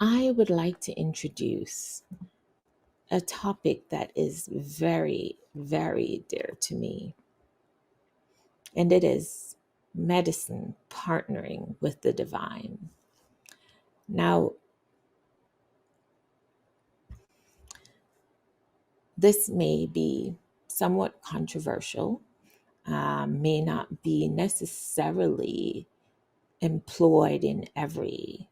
I would like to introduce a topic that is very, very dear to me, and it is medicine partnering with the divine. Now, this may be somewhat controversial, may not be necessarily employed in every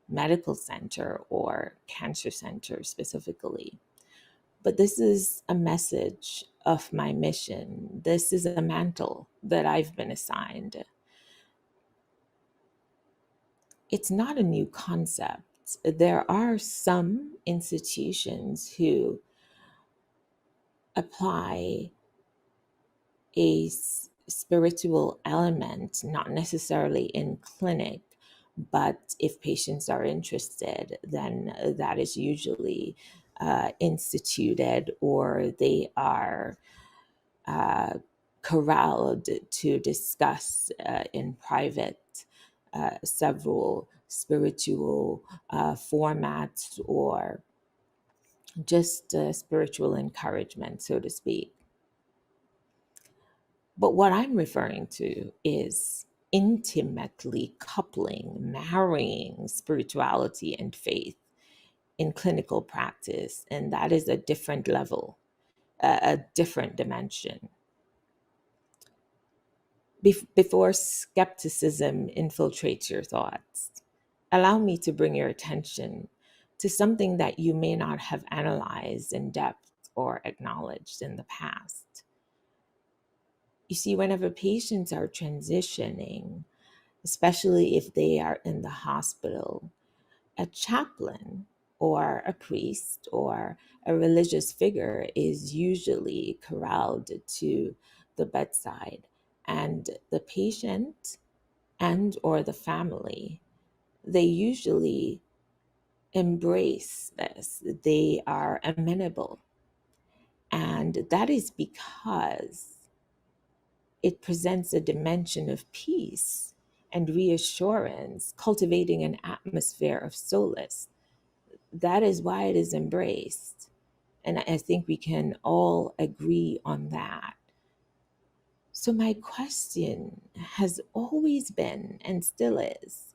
medical center or cancer center specifically. But this is a message of my mission. This is a mantle that I've been assigned. It's not a new concept. There are some institutions who apply a spiritual element, not necessarily in clinic, but if patients are interested, then that is usually instituted, or they are uh, corralled to discuss in private several spiritual formats, or just spiritual encouragement, so to speak. But what I'm referring to is intimately coupling, marrying spirituality and faith in clinical practice. And that is a different level, a different dimension. Before skepticism infiltrates your thoughts, allow me to bring your attention to something that you may not have analyzed in depth or acknowledged in the past. You see, whenever patients are transitioning, especially if they are in the hospital, a chaplain or a priest or a religious figure is usually corralled to the bedside, and the patient and or the family, they usually embrace this. They are amenable, and that is because it presents a dimension of peace and reassurance, cultivating an atmosphere of solace. That is why it is embraced. And I think we can all agree on that. So, my question has always been, and still is,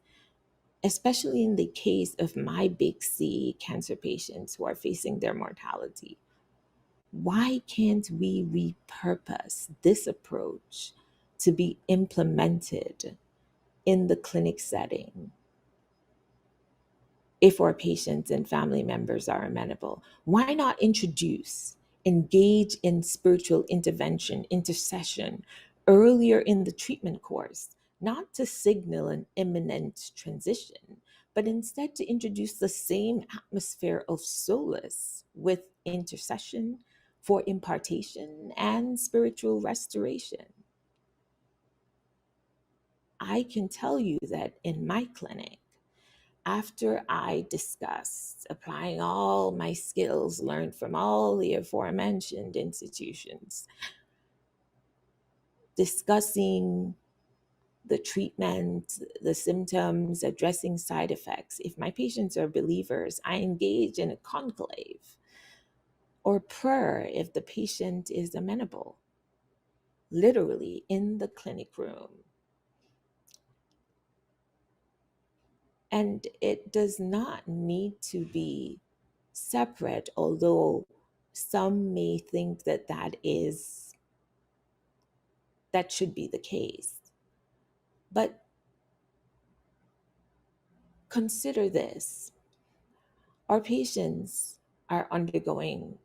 especially in the case of my big C cancer patients who are facing their mortality, why can't we repurpose this approach to be implemented in the clinic setting if our patients and family members are amenable? Why not engage in spiritual intervention, intercession earlier in the treatment course, not to signal an imminent transition, but instead to introduce the same atmosphere of solace with intercession for impartation and spiritual restoration? I can tell you that in my clinic, after I discussed applying all my skills learned from all the aforementioned institutions, discussing the treatment, the symptoms, addressing side effects, if my patients are believers, I engage in a conclave or prayer if the patient is amenable, literally in the clinic room. And it does not need to be separate, although some may think that that should be the case. But consider this: our patients are undergoing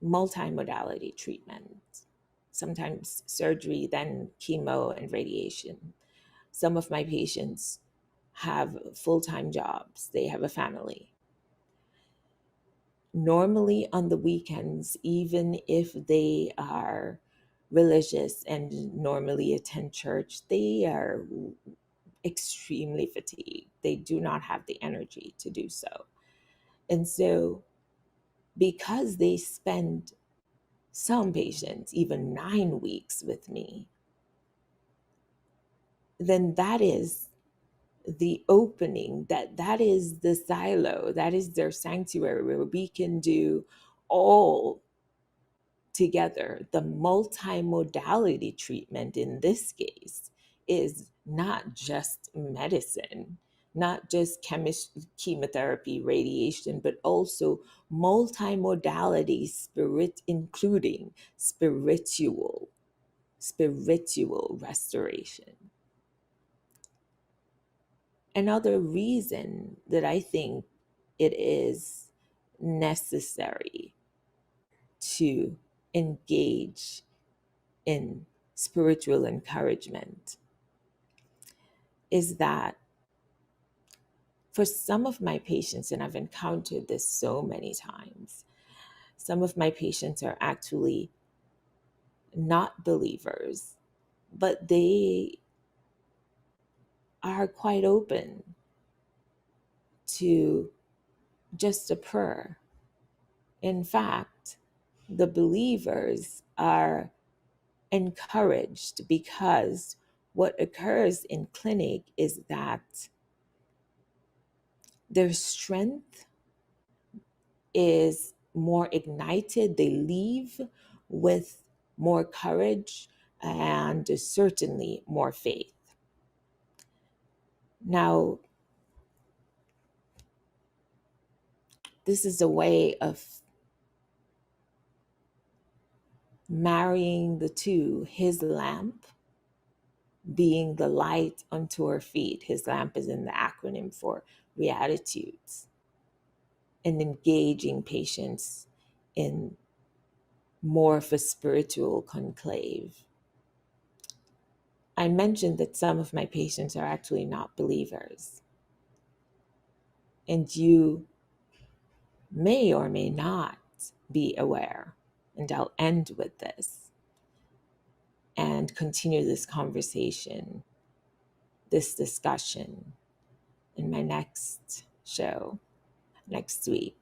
multimodality treatment, sometimes surgery, then chemo and radiation. Some of my patients have full-time jobs, they have a family. Normally on the weekends, even if they are religious and normally attend church, they are extremely fatigued. They do not have the energy to do so. And so, because they spend, some patients, even 9 weeks with me, then that is the opening, that is the silo, that is their sanctuary where we can do all together. The multimodality treatment in this case is not just medicine, not just chemotherapy, radiation, but also multimodality, spirit, including spiritual restoration. Another reason that I think it is necessary to engage in spiritual encouragement is that for some of my patients, and I've encountered this so many times, some of my patients are actually not believers, but they are quite open to just a prayer. In fact, the believers are encouraged because what occurs in clinic is that their strength is more ignited. They leave with more courage and certainly more faith. Now, this is a way of marrying the two, his lamp being the light unto our feet. His lamp is in the acronym for Beatitudes, and engaging patients in more of a spiritual conclave. I mentioned that some of my patients are actually not believers, and you may or may not be aware. And I'll end with this and continue this conversation, this discussion in my next show next week.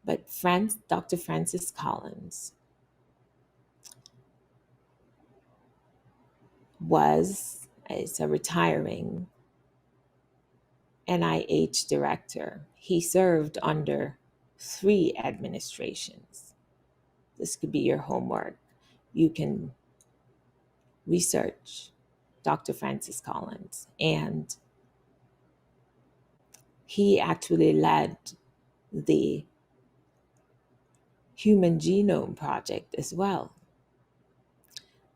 But Dr. Francis Collins is a retiring NIH director. He served under 3 administrations. This could be your homework. You can research Dr. Francis Collins. And he actually led the Human Genome Project as well.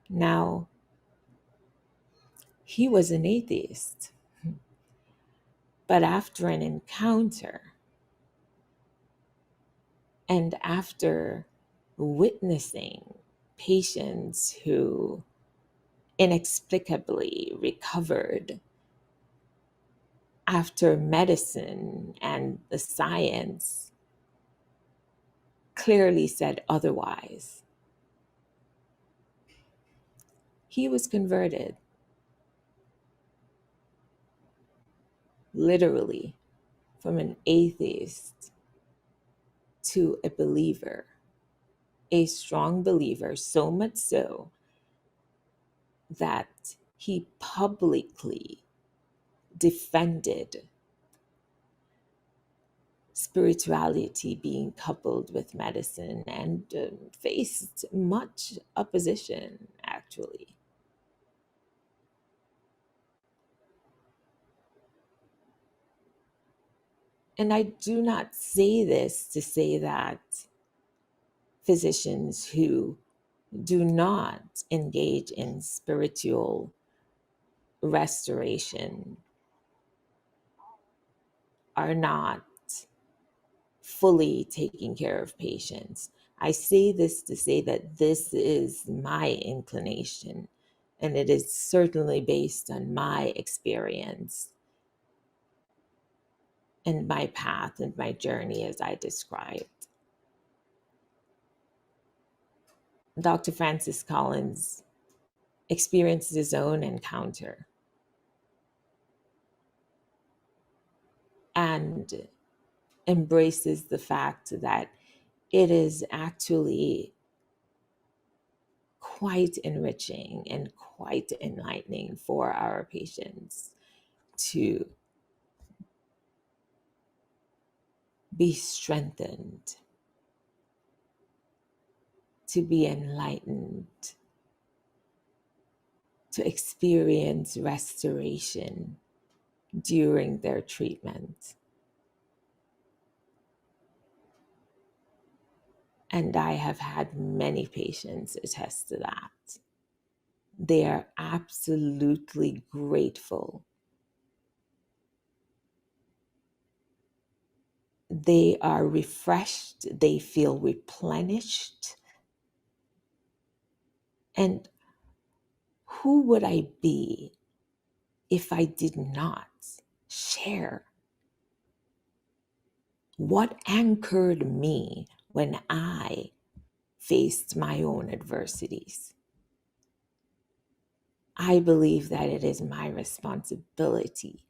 Now, he was an atheist, but after an encounter and after witnessing patients who inexplicably recovered after medicine and the science clearly said otherwise, he was converted, literally, from an atheist to a believer, a strong believer, so much so that he publicly defended spirituality being coupled with medicine and faced much opposition, actually. And I do not say this to say that physicians who do not engage in spiritual restoration are not fully taking care of patients. I say this to say that this is my inclination, and it is certainly based on my experience and my path and my journey as I described. Dr. Francis Collins experienced his own encounter and embraces the fact that it is actually quite enriching and quite enlightening for our patients to be strengthened, to be enlightened, to experience restoration during their treatment. And I have had many patients attest to that. They are absolutely grateful. They are refreshed, they feel replenished. And who would I be if I did not share what anchored me when I faced my own adversities? I believe that it is my responsibility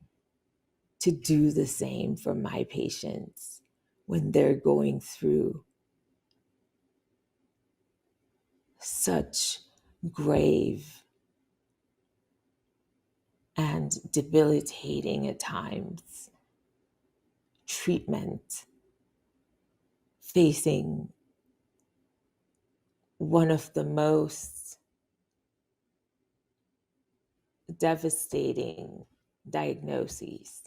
to do the same for my patients when they're going through such grave and debilitating at times treatment, facing one of the most devastating diagnoses.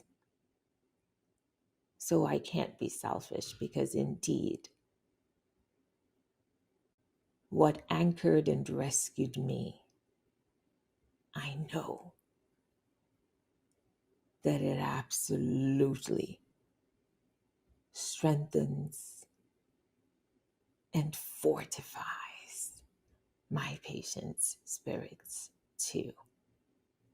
So I can't be selfish, because indeed, what anchored and rescued me, I know that it absolutely strengthens and fortifies my patients' spirits too.